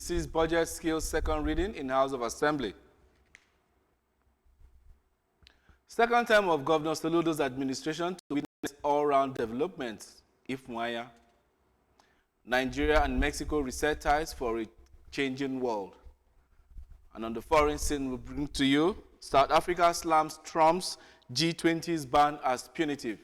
2026 budget skills second reading in House of Assembly. Second time of Governor Soludo's administration to witness all-round development, if Mwaya. Nigeria and Mexico reset ties for a changing world. And on the foreign scene, we bring to you, South Africa slams Trump's G20's ban as punitive.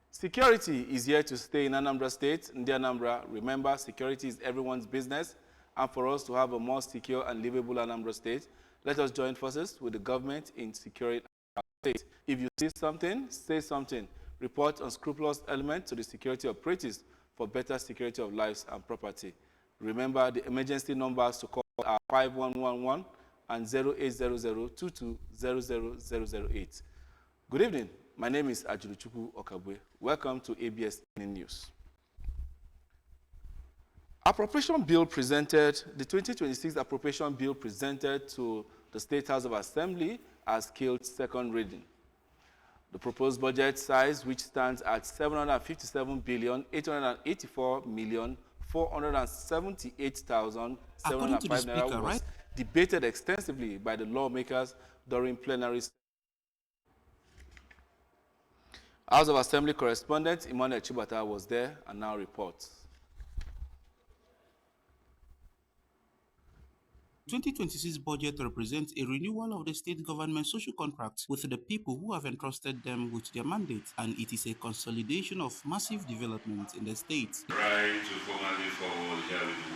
Security is here to stay in Anambra State. In the Anambra, remember, security is everyone's business. And for us to have a more secure and livable Anambra State, let us join forces with the government in securing our state. If you see something, say something. Report unscrupulous elements to the security operatives for better security of lives and property. Remember, the emergency numbers to call are 5111 and 0800-2200-008. Good evening. My name is Ajuluchukwu Okabwe. Welcome to ABS News. Appropriation bill presented, the 2026 appropriation bill presented to the State House of Assembly has killed second reading. The proposed budget size, which stands at 757,884,478,705 naira, was debated extensively by the lawmakers during plenary. House of Assembly correspondent Emmanuel Chibata was there and now reports. 2026 budget represents a renewal of the state government social contracts with the people who have entrusted them with their mandates, and it is a consolidation of massive development in the state. Right to formally forward here with a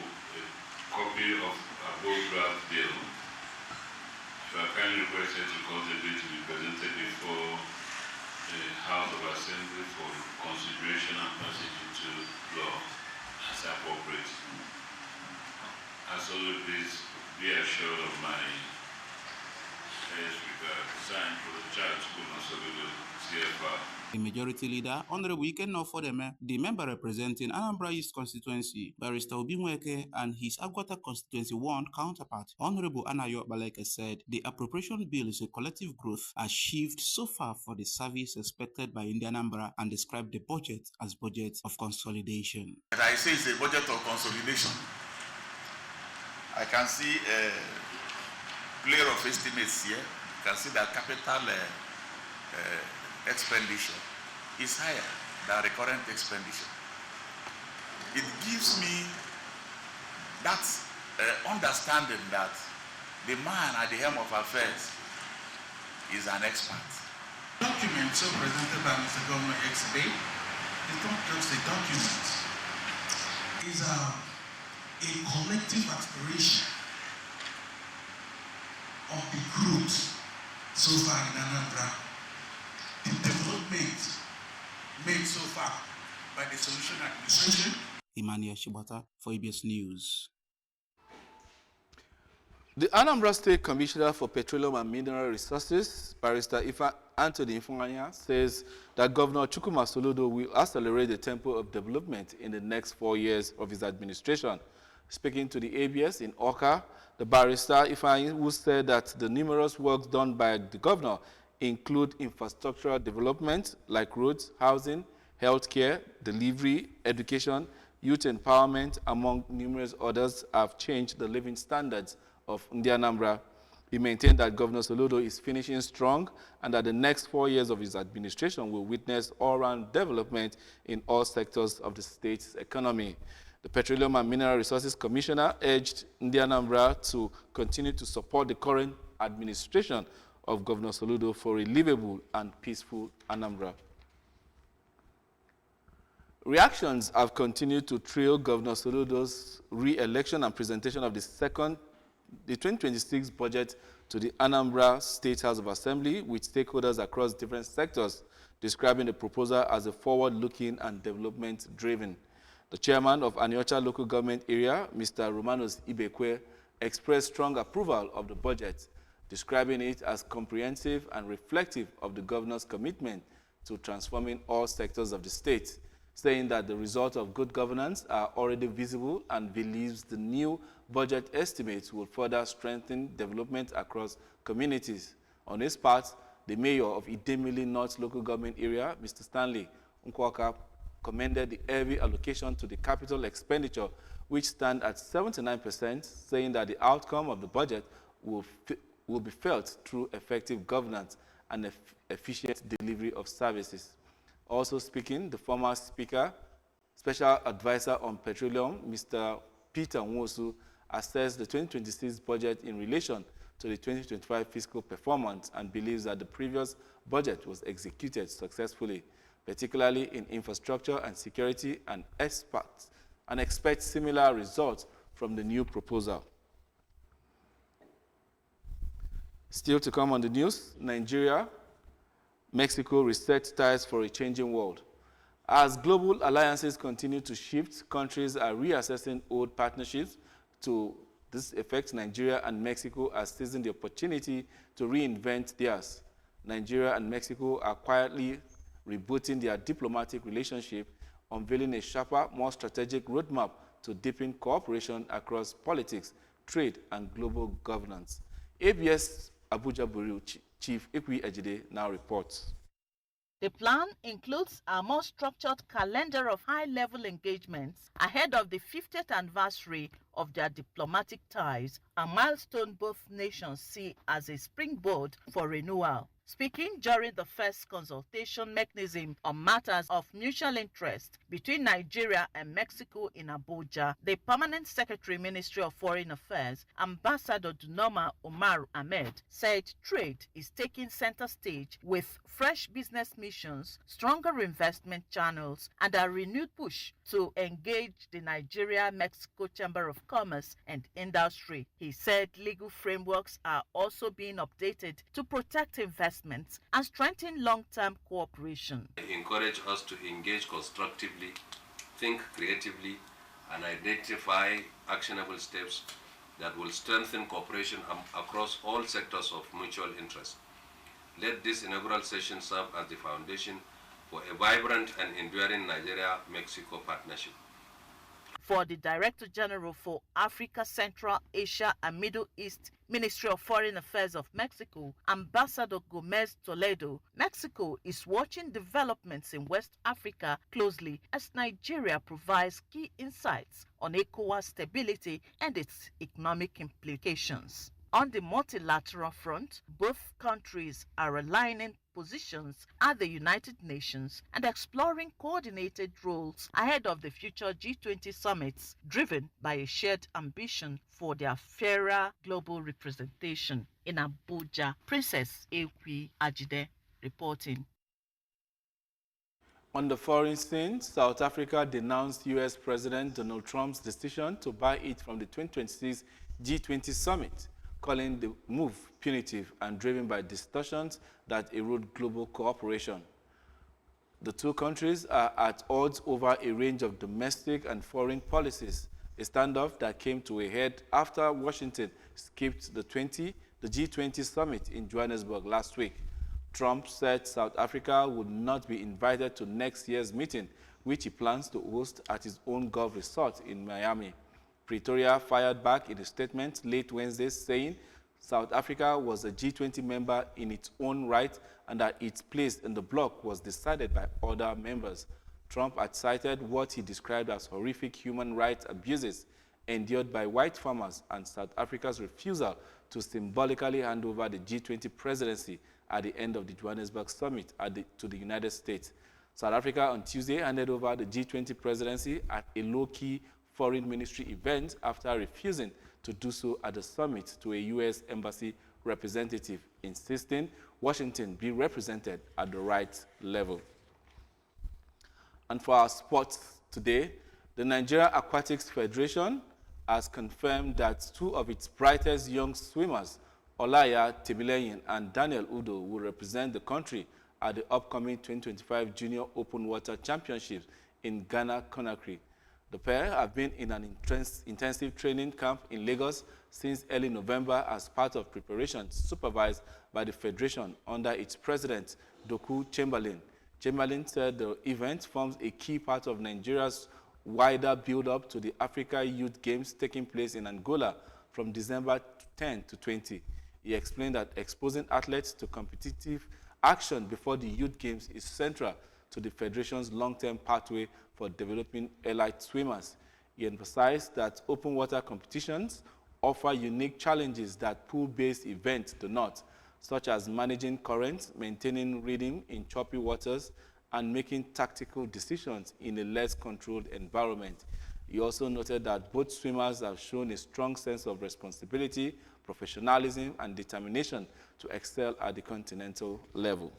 copy of a bold draft bill. You are kindly requested to cause the bill to be presented before the House of Assembly for consideration and passage into law as appropriate. As always, please be assured of my highest regard. Signed for the child school Soludo, CFR. The majority leader, Honorable Ikenna Ofodeme, the member representing Anambra East constituency, Barrister Obinweke, and his Agwata constituency 1 counterpart, Honorable Anayo Baleke, said the appropriation bill is a collective growth achieved so far for the service expected by Indian Anambra, and described the budget as budget of consolidation. I say it's a budget of consolidation. I can see a layer of estimates here. You can see that capital expenditure is higher than recurrent expenditure. It gives me that understanding that the man at the helm of affairs is an expert. The document so presented by Mr. Governor X-Bay is not just a document. It's a collective aspiration of the growth so far in Anambra, the development made so far by the solution administration. Emmanuel Shibata for ABS News. The Anambra State Commissioner for Petroleum and Mineral Resources, Barrister Anthony Ifunganya, says that Governor Chukwuma Soludo will accelerate the tempo of development in the next 4 years of his administration. Speaking to the ABS in Oka, the barrister Ifeanyi, who said that the numerous works done by the governor include infrastructural development like roads, housing, healthcare, delivery, education, youth empowerment, among numerous others, have changed the living standards of Anambra. He maintained that Governor Soludo is finishing strong and that the next 4 years of his administration will witness all-round development in all sectors of the state's economy. The Petroleum and Mineral Resources Commissioner urged Anambra to continue to support the current administration of Governor Soludo for a livable and peaceful Anambra. Reactions have continued to trail Governor Soludo's re-election and presentation of the 2026 budget to the Anambra State House of Assembly with stakeholders across different sectors, describing the proposal as a forward-looking and development-driven. The chairman of Aniocha local government area, Mr. Romanos Ibekwe, expressed strong approval of the budget, describing it as comprehensive and reflective of the governor's commitment to transforming all sectors of the state, saying that the results of good governance are already visible and believes the new budget estimates will further strengthen development across communities. On his part, the mayor of Idemili North local government area, Mr. Stanley Nkwaka, commended the heavy allocation to the capital expenditure, which stand at 79%, saying that the outcome of the budget will be felt through effective governance and efficient delivery of services. Also speaking, the former Speaker, Special Advisor on Petroleum, Mr. Peter Nwosu, assessed the 2026 budget in relation to the 2025 fiscal performance and believes that the previous budget was executed successfully, particularly in infrastructure and security, and expect similar results from the new proposal. Still to come on the news, Nigeria, Mexico reset ties for a changing world. As global alliances continue to shift, countries are reassessing old partnerships. To this effect, Nigeria and Mexico are seizing the opportunity to reinvent theirs. Nigeria and Mexico are quietly rebooting their diplomatic relationship, unveiling a sharper, more strategic roadmap to deepen cooperation across politics, trade, and global governance. ABS Abuja Bureau Chief Ikwi Ejide now reports. The plan includes a more structured calendar of high-level engagements ahead of the 50th anniversary of their diplomatic ties, a milestone both nations see as a springboard for renewal. Speaking during the first consultation mechanism on matters of mutual interest between Nigeria and Mexico in Abuja, the Permanent Secretary, Ministry of Foreign Affairs, Ambassador Dunoma Umar Ahmed, said trade is taking center stage with fresh business missions, stronger investment channels, and a renewed push to engage the Nigeria-Mexico Chamber of Commerce and Industry. He said legal frameworks are also being updated to protect investments and strengthen long-term cooperation. I encourage us to engage constructively, think creatively, and identify actionable steps that will strengthen cooperation across all sectors of mutual interest. Let this inaugural session serve as the foundation for a vibrant and enduring Nigeria-Mexico partnership. For the Director General for Africa, Central Asia and Middle East, Ministry of Foreign Affairs of Mexico, Ambassador Gomez Toledo, Mexico is watching developments in West Africa closely as Nigeria provides key insights on ECOWAS stability and its economic implications. On the multilateral front, both countries are aligning positions at the United Nations and exploring coordinated roles ahead of the future G20 summits, driven by a shared ambition for their fairer global representation. In Abuja, Princess Ekwi Ajide reporting. On the foreign scene, South Africa denounced U.S. President Donald Trump's decision to buy it from the 2026 G20 summit, calling the move punitive and driven by distortions that erode global cooperation. The two countries are at odds over a range of domestic and foreign policies, a standoff that came to a head after Washington skipped the G20 summit in Johannesburg last week. Trump said South Africa would not be invited to next year's meeting, which he plans to host at his own golf resort in Miami. Pretoria fired back in a statement late Wednesday saying South Africa was a G20 member in its own right and that its place in the bloc was decided by other members. Trump had cited what he described as horrific human rights abuses endured by white farmers and South Africa's refusal to symbolically hand over the G20 presidency at the end of the Johannesburg summit to the United States. South Africa on Tuesday handed over the G20 presidency at a low-key foreign ministry event after refusing to do so at the summit to a U.S. embassy representative, insisting Washington be represented at the right level. And for our sports today, the Nigeria Aquatics Federation has confirmed that two of its brightest young swimmers, Olaya Temileyin and Daniel Udo, will represent the country at the upcoming 2025 Junior Open Water Championships in Ghana, Conakry. The pair have been in an intensive training camp in Lagos since early November as part of preparations supervised by the Federation under its president, Doku Chamberlain. Chamberlain said the event forms a key part of Nigeria's wider build-up to the Africa Youth Games taking place in Angola from December 10 to 20. He explained that exposing athletes to competitive action before the Youth Games is central to the Federation's long-term pathway for developing elite swimmers. He emphasized that open water competitions offer unique challenges that pool-based events do not, such as managing currents, maintaining rhythm in choppy waters, and making tactical decisions in a less controlled environment. He also noted that both swimmers have shown a strong sense of responsibility, professionalism, and determination to excel at the continental level.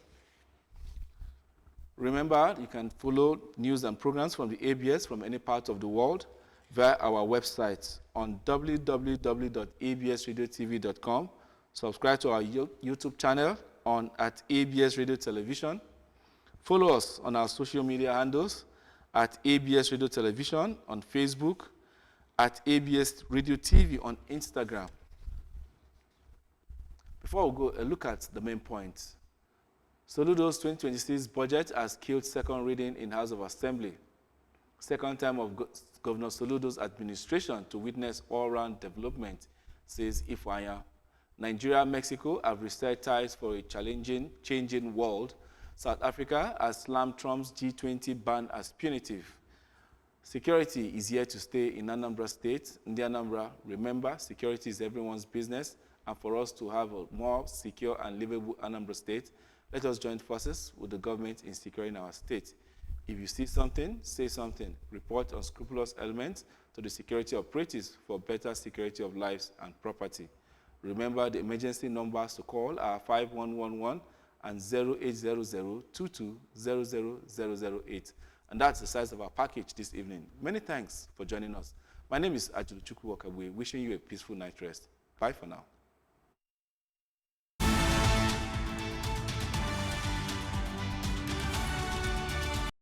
Remember, you can follow news and programs from the ABS from any part of the world via our website on www.absradiotv.com. Subscribe to our YouTube channel at ABS Radio Television. Follow us on our social media handles at ABS Radio Television on Facebook, at ABS Radio TV on Instagram. Before we go, a look at the main points. Soludo's 2026 budget has killed second reading in House of Assembly. Second time of Governor Soludo's administration to witness all-round development, says Ifeanya. Nigeria and Mexico have reset ties for a changing world. South Africa has slammed Trump's G20 ban as punitive. Security is here to stay in Anambra State. In the Anambra, remember, security is everyone's business, and for us to have a more secure and livable Anambra State, let us join forces with the government in securing our state. If you see something, say something. Report unscrupulous elements to the security operatives for better security of lives and property. Remember, the emergency numbers to call are 5111 and 0800-22-00008. And that's the size of our package this evening. Many thanks for joining us. My name is Ajuluchukwu Wakabwe, wishing you a peaceful night rest. Bye for now.